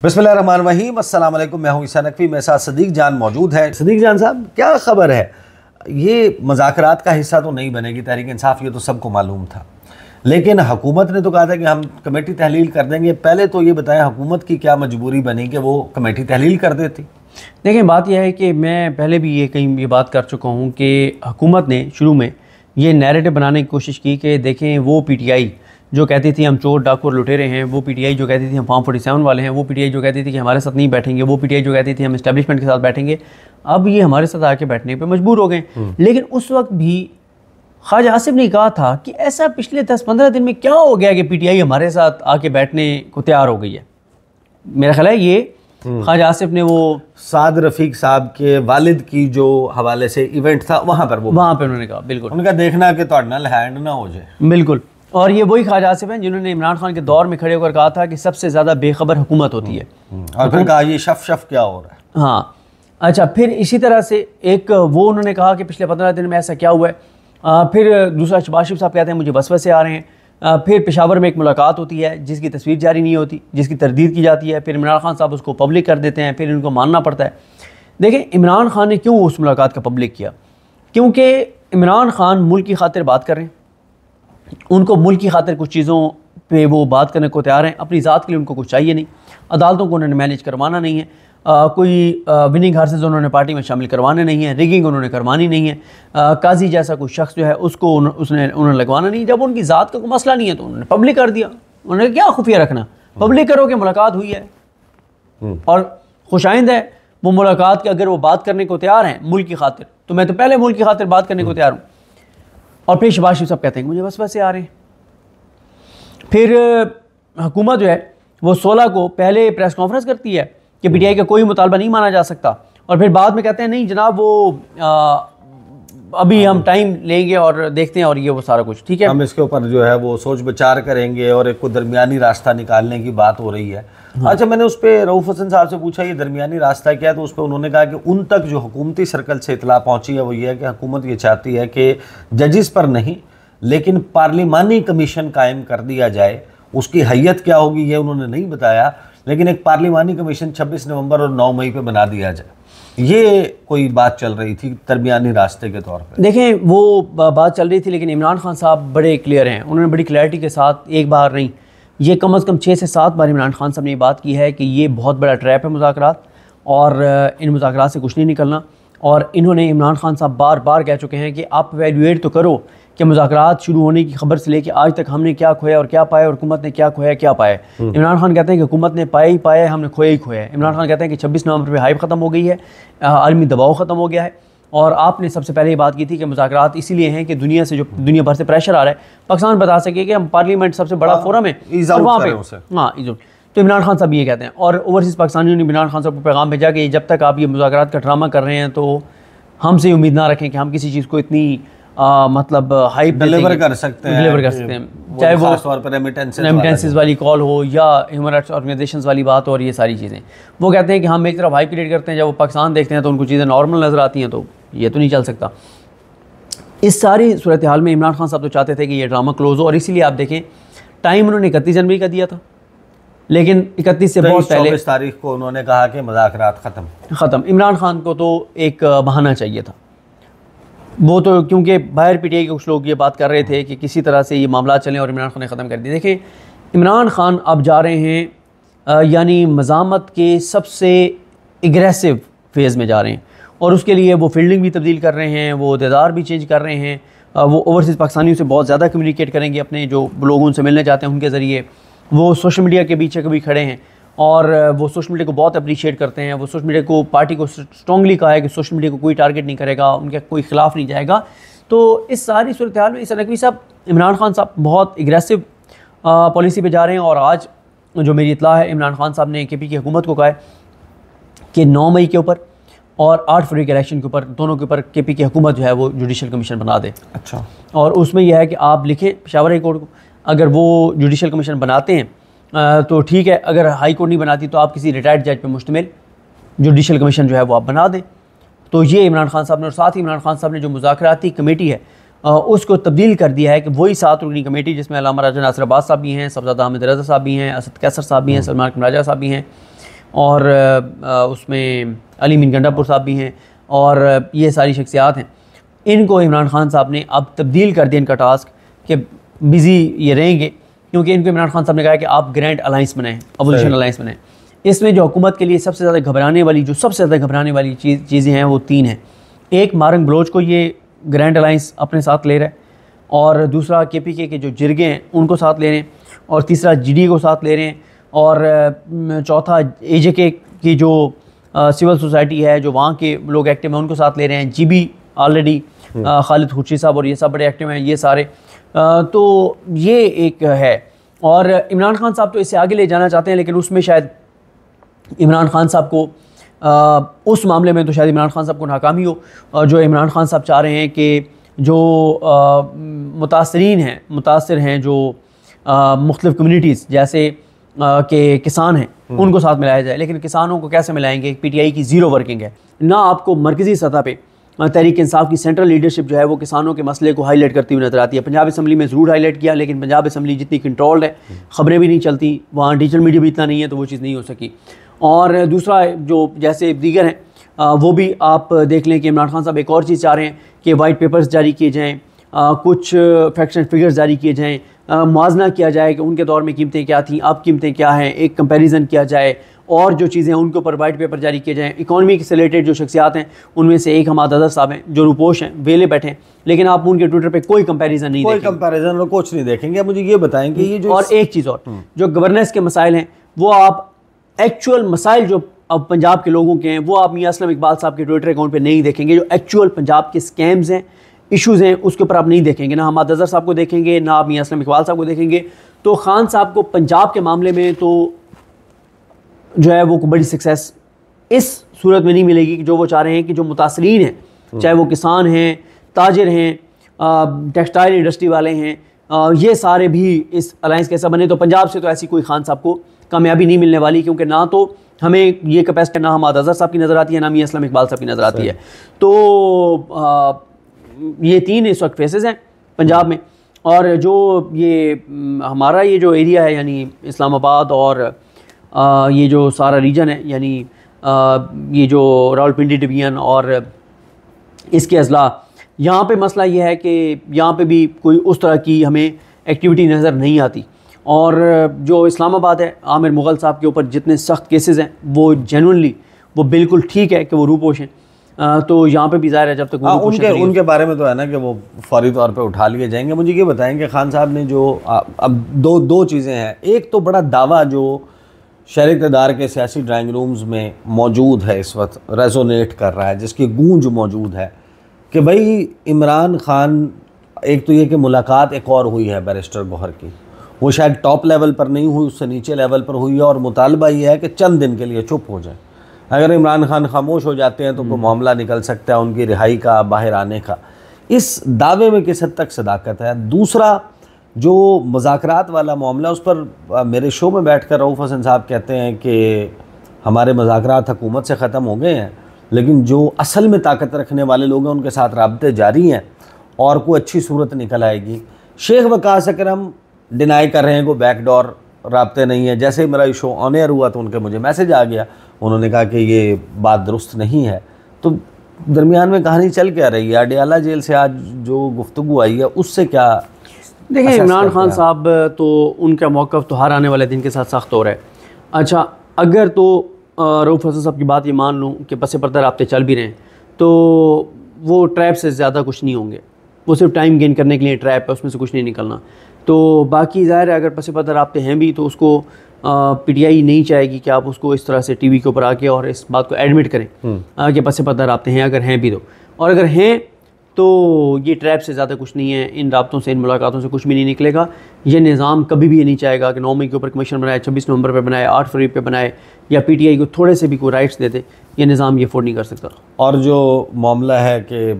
बिस्मिल्लाहिर्रहमानिर्रहीम, अस्सलाम वालेकुम। मैं हूं ईसा नकवी, मेरे साथ सदीक जान मौजूद है। सदीक जान साहब, क्या खबर है? ये मुज़ाकरात का हिस्सा तो नहीं बनेगी तहरीक इंसाफ, ये तो सबको मालूम था, लेकिन हुकूमत ने तो कहा था कि हम कमेटी तहलील कर देंगे। पहले तो ये बताएं, हुकूमत की क्या मजबूरी बनी कि वो कमेटी तहलील कर देती? देखिए, बात यह है कि मैं पहले भी कहीं ये बात कर चुका हूँ कि हुकूमत ने शुरू में ये नैरेटिव बनाने की कोशिश की कि देखें, वो पीटीआई जो कहती थी हम चोर डाकू और लुटेरे हैं, वो पीटीआई जो कहती थी हम फॉर्म 47 वाले हैं, वो पीटीआई जो कहती थी कि हमारे साथ नहीं बैठेंगे, वो पीटीआई जो कहती थी हम इस्टेब्लिशमेंट के साथ बैठेंगे, अब ये हमारे साथ आके बैठने पे मजबूर हो गए। लेकिन उस वक्त भी ख्वाजा आसिफ ने कहा था कि ऐसा पिछले 10-15 दिन में क्या हो गया कि पीटीआई हमारे साथ आके बैठने को तैयार हो गई है। मेरा ख्याल है ये ख्वाजा आसिफ ने वो साद रफीक साहब के वालिद की जो हवाले से इवेंट था वहाँ पर उन्होंने कहा, बिल्कुल उनका देखना कि तो हैंड ना हो जाए। बिल्कुल। और ये वही ख्वाजा आसिफ हैं जिन्होंने इमरान खान के दौर में खड़े होकर कहा था कि सबसे ज़्यादा बेखबर हुकूमत होती है, और फिर कहा ये शफ क्या हो रहा है। हाँ, अच्छा, फिर इसी तरह से एक वो उन्होंने कहा कि पिछले 15 दिन में ऐसा क्या हुआ है। फिर दूसरा शहबाज शरीफ साहब कहते हैं मुझे वसवसे आ रहे हैं। फिर पेशावर में एक मुलाकात होती है जिसकी तस्वीर जारी नहीं होती, जिसकी तरदीद की जाती है। फिर इमरान खान साहब उसको पब्लिक कर देते हैं, फिर इनको मानना पड़ता है। देखें, इमरान खान ने क्यों उस मुलाकात का पब्लिक किया? क्योंकि इमरान खान मुल्क की खातिर बात कर रहे हैं, उनको मुल्क की खातिर कुछ चीज़ों पे वो बात करने को तैयार हैं। अपनी ज़ात के लिए उनको कुछ चाहिए नहीं, अदालतों को उन्होंने मैनेज करवाना नहीं है, कोई विनिंग हार्सेस उन्होंने पार्टी में शामिल करवाने नहीं है, रिगिंग उन्होंने करवानी नहीं है, काजी जैसा कोई शख्स जो है उसको उन्होंने लगवाना नहीं। जब उनकी ज़ात का कोई मसला नहीं है तो उन्होंने पब्लिक कर दिया। उन्होंने क्या खुफिया रखना, पब्लिक करो कि मुलाकात हुई है और खुशाइंद है वो मुलाकात के। अगर वो बात करने को तैयार हैं मुल्क की खातिर, तो मैं तो पहले मुल्क की खातिर बात करने को तैयार हूँ। और फिर शहबाज शरीफ साहब कहते हैं मुझे वसवसे आ रहे हैं। फिर हुकूमत जो है वो 16 को पहले प्रेस कॉन्फ्रेंस करती है कि पीटीआई का कोई मुतालबा नहीं माना जा सकता, और फिर बाद में कहते हैं नहीं जनाब वो अभी हम टाइम लेंगे और देखते हैं और ये वो सारा कुछ ठीक है, हम इसके ऊपर जो है वो सोच विचार करेंगे और एक को दरमियानी रास्ता निकालने की बात हो रही है। हाँ। अच्छा, मैंने उस पर रऊफ हसन साहब से पूछा ये दरमियानी रास्ता क्या है, तो उस पर उन्होंने कहा कि उन तक जो हुकूमती सर्कल से इतला पहुंची है वो ये है कि हुकूमत ये चाहती है कि जजिस पर नहीं लेकिन पार्लिमानी कमीशन कायम कर दिया जाए। उसकी हैयत क्या होगी ये उन्होंने नहीं बताया, लेकिन एक पार्लिमानी कमीशन 26 नवंबर और 9 मई पे बना दिया जाए, ये कोई बात चल रही थी दरमियानी रास्ते के तौर पे। देखें, वो बात चल रही थी, लेकिन इमरान खान साहब बड़े क्लियर हैं। उन्होंने बड़ी क्लैरिटी के साथ एक बार नहीं, ये कम से कम 6 से 7 बार इमरान खान साहब ने ये बात की है कि ये बहुत बड़ा ट्रैप है मुज़ाकरात, और इन मुज़ाकरात से कुछ नहीं निकलना। और इन्होंने इमरान खान साहब बार बार कह चुके हैं कि आप एवेल्यूएट तो करो कि मुज़ाकरात शुरू होने की खबर से लेकर आज तक हमने क्या खोया और क्या पाया, और हुकूमत ने क्या खोया क्या पाया। इमरान खान कहते हैं कि हुकूमत ने पाया ही पाया है, हमने खोया ही खोया है। इमरान खान कहते हैं कि 26 नवंबर पे हाइप ख़त्म हो गई है, आलमी दबाव ख़त्म हो गया है। और आपने सबसे पहले ये बात की थी कि मुज़ाकरात इसीलिए हैं कि दुनिया से जो दुनिया भर से प्रेशर आ रहा है, पाकिस्तान बता सके कि हम पार्लियामेंट सबसे बड़ा फोरम है और वहाँ पे हाँ तो इमरान खान साहब ये कहते हैं। और ओवरसीज़ पाकिस्तानियों ने इमरान खान साहब को पैगाम भेजा कि जब तक आप ये मुज़ाकरात का ड्रामा कर रहे हैं तो हमसे उम्मीद ना रखें कि हम किसी चीज़ को इतनी मतलब हाइप डिलीवर कर सकते हैं, चाहे वो खास तौर पर रेमिटेंसेस वाली कॉल हो या ह्यूमन राइट्स ऑर्गेनाइजेशंस वाली बात हो, और ये सारी चीज़ें। वो कहते हैं कि हम एक तरफ हाइप क्रिएट करते हैं, जब वो पाकिस्तान देखते हैं तो उनको चीज़ें नॉर्मल नज़र आती हैं, तो ये तो नहीं चल सकता। इस सारी सूरत हाल में इमरान खान साहब तो चाहते थे कि ये ड्रामा क्लोज हो, और इसीलिए आप देखें टाइम उन्होंने 31 जनवरी का दिया था, लेकिन 31 से बहुत पहले 24 तारीख को उन्होंने कहा कि मुज़ाकरात ख़त्म। इमरान खान को तो एक बहाना चाहिए था, वो तो क्योंकि बाहर पीटीआई के कुछ लोग ये बात कर रहे थे कि किसी तरह से ये मामला चलें और इमरान खान ने ख़त्म कर दिया। देखिए, इमरान खान अब जा रहे हैं यानी मज़ामत के सबसे एग्रेसिव फेज़ में जा रहे हैं, और उसके लिए वो फील्डिंग भी तब्दील कर रहे हैं, वो अहदेदार भी चेंज कर रहे हैं, वो ओवरसीज़ पाकिस्तानियों से बहुत ज़्यादा कम्युनिकेट करेंगे, अपने जो लोग उनसे मिलने जाते हैं उनके ज़रिए। वो सोशल मीडिया के पीछे कभी खड़े हैं और वो सोशल मीडिया को बहुत अप्रिशिएट करते हैं। वो सोशल मीडिया को, पार्टी को स्ट्रॉन्गली कहा है कि सोशल मीडिया को कोई टारगेट नहीं करेगा, उनके कोई खिलाफ नहीं जाएगा। तो इस सारी सूरत हाल में ईसा नकवी साहब, इमरान खान साहब बहुत एग्रेसिव पॉलिसी पे जा रहे हैं। और आज जो मेरी इत्ला है, इमरान खान साहब ने केपी की हुकूमत को कहा है कि 9 मई के ऊपर और 8 फरवरी के इलेक्शन के ऊपर, दोनों के ऊपर केपी की हुकूमत जो है वो जुडिशल कमीशन बना दे। अच्छा, और उसमें यह है कि आप लिखें पेशावर हाई कोर्ट को, अगर वो जुडिशल कमीशन बनाते हैं तो ठीक है, अगर हाई कोर्ट नहीं बनाती तो आप किसी रिटायर्ड जज पे मुश्तमिल जुडिशल कमीशन जो है वो आप बना दें। तो ये इमरान खान साहब ने, और साथ ही इमरान खान साहब ने जो मुज़ाकराती कमेटी है उसको तब्दील कर दिया है कि वही 7 रुकनी कमेटी जिसमें अल्लामा राजा नासिर अब्बास साहब भी हैं, सफदर अहमद रज़ा साहब भी हैं, असद कैसर साहब भी हैं, सलमान कमराजा साहब भी हैं, और उसमें अली मीन गंडापुर साहब भी हैं और ये सारी शख्सियात हैं। इनको इमरान खान साहब ने अब तब्दील कर दिया इनका टास्क कि बिज़ी ये रहेंगे, क्योंकि इनको इमरान खान साहब ने कहा कि आप ग्रैंड अलाइंस बनाएं, अपोजिशन अलाइंस बनाएं। इसमें जो हुकूमत के लिए सबसे ज़्यादा घबराने वाली चीज़ें हैं वो 3 हैं। एक, मारंग बलोच को ये ग्रैंड अलाइंस अपने साथ ले रहा है, और दूसरा KPK के जो जिरगे हैं उनको साथ ले रहे हैं, और तीसरा GD को साथ ले रहे हैं, और चौथा AJK की जो सिविल सोसाइटी है, जो वहाँ के लोग एक्टिव हैं, उनको साथ ले रहे हैं। GB ऑलरेडी खालिद खुर्शी साहब और ये सब बड़े एक्टिव हैं, ये सारे। तो ये एक है, और इमरान खान साहब तो इससे आगे ले जाना चाहते हैं, लेकिन उसमें शायद इमरान खान साहब को उस मामले में तो शायद इमरान खान साहब को नाकामी हो। और जो इमरान खान साहब चाह रहे हैं कि जो मुतासर हैं जो मुख्तलिफ़ कम्युनिटीज़ जैसे कि किसान हैं, उनको साथ मिलाया जाए। लेकिन किसानों को कैसे मिलाएंगे? PTI की ज़ीरो वर्किंग है ना। आपको मरकज़ी सतह पे तहरीक इंसाफ की सेंट्रल लीडरशिप जो है वो किसानों के मसले को हाईलाइट करती हुई नज़र आती है। पंजाब असम्बली में ज़रूर हाईलाइट किया, लेकिन पंजाब असम्बली जितनी कंट्रोल्ड है, ख़बरें भी नहीं चलती, वहाँ डिजिटल मीडिया भी इतना नहीं है, तो वो चीज़ नहीं हो सकी। और दूसरा, जो जैसे दीगर हैं वो भी आप देख लें कि इमरान खान साहब एक और चीज़ चाह रहे हैं कि वाइट पेपर्स जारी किए जाएँ, कुछ फैक्ट्स एंड फिगर्स जारी किए जाएँ, मुआवजा किया जाए कि उनके दौर में कीमतें क्या थीं, अब कीमतें क्या हैं, एक कंपैरिजन किया जाए, और जो चीज़ें हैं उनके ऊपर वाइट पेपर जारी किए जाएँ। इकॉनमी से रिलेटेड जो शख्सियात हैं उनमें से एक हमाद अज़हर साहब हैं, जो रूपोश हैं, वेले बैठे हैं, लेकिन आप उनके ट्विटर पे कोई कंपैरिजन नहीं देखेंगे, कोई कंपैरिजन और कुछ नहीं देखेंगे। मुझे ये बताएंगे ये जो और एक चीज़ और, जो गवर्नेंस के मसाइल हैं वो आप एक्चुअल मसाइल जो अब पंजाब के लोगों के हैं वो आप मियां असलम इकबाल साहब के ट्विटर अकाउंट पे नहीं देखेंगे। जो एक्चुअल पंजाब के स्कैम्स हैं, इश्यूज़ हैं, उसके ऊपर आप नहीं देखेंगे, ना हमाद अज़हर साहब को देखेंगे, ना आप मियां असलम इकबाल साहब को देखेंगे। तो खान साहब को पंजाब के मामले में तो जो है वो बड़ी सक्सेस इस सूरत में नहीं मिलेगी कि जो वो चाह रहे हैं कि जो मुतासरीन हैं, चाहे वो किसान हैं, ताजिर हैं, टेक्सटाइल इंडस्ट्री वाले हैं, ये सारे भी इस अलायंस कैसा बने। तो पंजाब से तो ऐसी कोई खान साहब को कामयाबी नहीं मिलने वाली, क्योंकि ना तो हमें ये कैपेसिटी ना हमाद अज़हर साहब की नज़र आती है, ना मियां असलम इकबाल साहब की नज़र आती है। तो ये 3 इस वक्त फेसेस हैं पंजाब में। और जो ये हमारा ये जो एरिया है, यानी इस्लामाबाद और ये जो सारा रीजन है, यानी ये जो रावलपिंडी डिवीजन और इसके अजला, यहाँ पे मसला ये है कि यहाँ पे भी कोई उस तरह की हमें एक्टिविटी नज़र नहीं आती। और जो इस्लामाबाद है, आमिर मुग़ल साहब के ऊपर जितने सख्त केसेस हैं वो जेन्युइनली वो बिल्कुल ठीक है कि वो रूपोश हैं। तो यहाँ पे भी ज़ाहिर है जब तक उनके बारे में तो है ना कि वो फौरी तौर पे उठा लिए जाएंगे। मुझे ये बताएंगे खान साहब ने जो अब दो चीज़ें हैं। एक तो बड़ा दावा जो शहरी इक़्तिदार के सियासी ड्राइंग रूम्स में मौजूद है, इस वक्त रेजोनेट कर रहा है, जिसकी गूंज मौजूद है कि भाई इमरान खान, एक तो ये कि मुलाकात एक और हुई है बैरिस्टर गौहर की, वो शायद टॉप लेवल पर नहीं हुई, उससे नीचे लेवल पर हुई है, और मुतालबा ये है कि चंद दिन के लिए चुप हो जाए। अगर इमरान खान खामोश हो जाते हैं तो कोई मामला निकल सकता है उनकी रिहाई का, बाहर आने का। इस दावे में किस हद तक सदाकत है? दूसरा, जो मुज़ाकरात वाला मामला, उस पर मेरे शो में बैठकर रऊफ़ हसन साहब कहते हैं कि हमारे मुज़ाकरात हुकूमत से ख़त्म हो गए हैं, लेकिन जो असल में ताकत रखने वाले लोग हैं उनके साथ राब्ते जारी हैं और कोई अच्छी सूरत निकल आएगी। शेख वकास अकरम डिनाई कर रहे हैं, कोई बैकडोर राब्ते नहीं है। जैसे ही मेरा शो ऑन एयर हुआ तो उनके मुझे मैसेज आ गया, उन्होंने कहा कि ये बात दुरुस्त नहीं है। तो दरमियान में कहानी चल क्या रही है? अडियाला जेल से आज जो गुफ्तगू आई है उससे क्या? देखिए, इमरान खान साहब तो उनका मौक़िफ़ तो हर आने वाले दिन के साथ सख्त हो रहा है। अच्छा, अगर तो रऊफ़ हसन साहब की बात ये मान लूँ कि पसे पर्दा राब्ते चल भी रहे हैं, तो वो ट्रैप से ज़्यादा कुछ नहीं होंगे, वो सिर्फ टाइम गेन करने के लिए ट्रैप है, उसमें से कुछ नहीं निकलना। तो बाकी ज़ाहिर है अगर पसे पर्दा राब्ते हैं भी तो उसको PTI नहीं चाहेगी कि आप उसको इस तरह से TV के ऊपर आके और इस बात को एडमिट करें कि पसे पर्दा राब्ते हैं, अगर हैं भी तो। और अगर हैं तो ये ट्रैप से ज़्यादा कुछ नहीं है, इन राब्तों से, इन मुलाकातों से कुछ भी नहीं निकलेगा। ये निज़ाम कभी भी ये नहीं चाहेगा कि 9 मई के ऊपर कमीशन बनाए, 26 नवंबर पे बनाए, 8 फरवरी पे बनाए, या PTI को थोड़े से भी कोई राइट्स दे दे, ये निज़ाम ये अफोर्ड नहीं कर सकता। और जो मामला है कि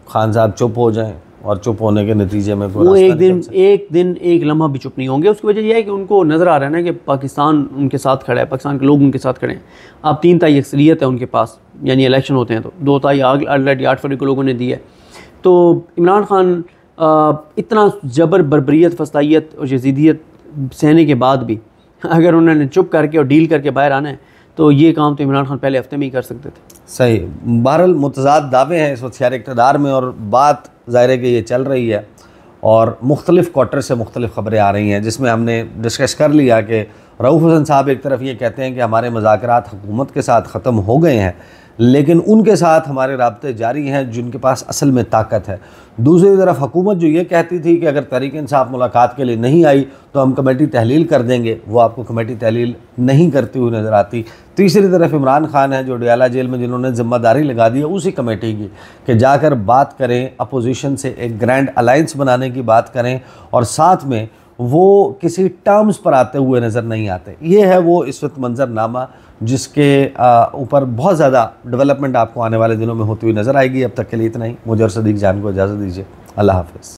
खान साहब चुप हो जाएं और चुप होने के नतीजे में वो एक दिन एक लम्हा भी चुप नहीं होंगे। उसकी वजह यह है कि उनको नज़र आ रहा है ना कि पाकिस्तान उनके साथ खड़ा है, पाकिस्तान के लोग उनके साथ खड़े हैं। अब 3 ताई अक्सरियत है उनके पास, यानी इलेक्शन होते हैं तो 2 ताई ऑलरेडी 8 फरवरी को लोगों ने दी है। तो इमरान खान इतना जबर, बर्बरियत, फसाइयत और यजीदियत सहने के बाद भी अगर उन्होंने चुप करके और डील करके बाहर आना है तो ये काम तो इमरान खान पहले हफ्ते में ही कर सकते थे। सही। बहरहाल मुतज़ाद दावे हैं इस वक्त शहर इक़्तिदार में, और बात ज़ाहिर है कि ये चल रही है और मुख्तलिफ़ क्वार्टर से मुख्तलिफ़ ख़बरें आ रही हैं, जिसमें हमने डिस्कस कर लिया कि रऊफ़ हसन साहब एक तरफ ये कहते हैं कि हमारे मुज़ाकरात हुकूमत के साथ ख़त्म हो गए हैं, लेकिन उनके साथ हमारे राब्ते जारी हैं जिनके पास असल में ताकत है। दूसरी तरफ हुकूमत जो ये कहती थी कि अगर तहरीक इंसाफ मुलाकात के लिए नहीं आई तो हम कमेटी तहलील कर देंगे, वो आपको कमेटी तहलील नहीं करती हुई नज़र आती। तीसरी तरफ इमरान खान है जो डयाला जेल में, जिन्होंने ज़िम्मेदारी लगा दी है उसी कमेटी की कि जाकर बात करें, अपोजिशन से एक ग्रैंड अलायंस बनाने की बात करें, और साथ में वो किसी टर्म्स पर आते हुए नज़र नहीं आते। ये है वो इस वक्त मंजरनामा जिसके ऊपर बहुत ज़्यादा डेवलपमेंट आपको आने वाले दिनों में होती हुई नज़र आएगी। अब तक के लिए इतना ही। मुझे और सदीक जान को इजाज़त दीजिए। अल्लाह हाफ़िज़।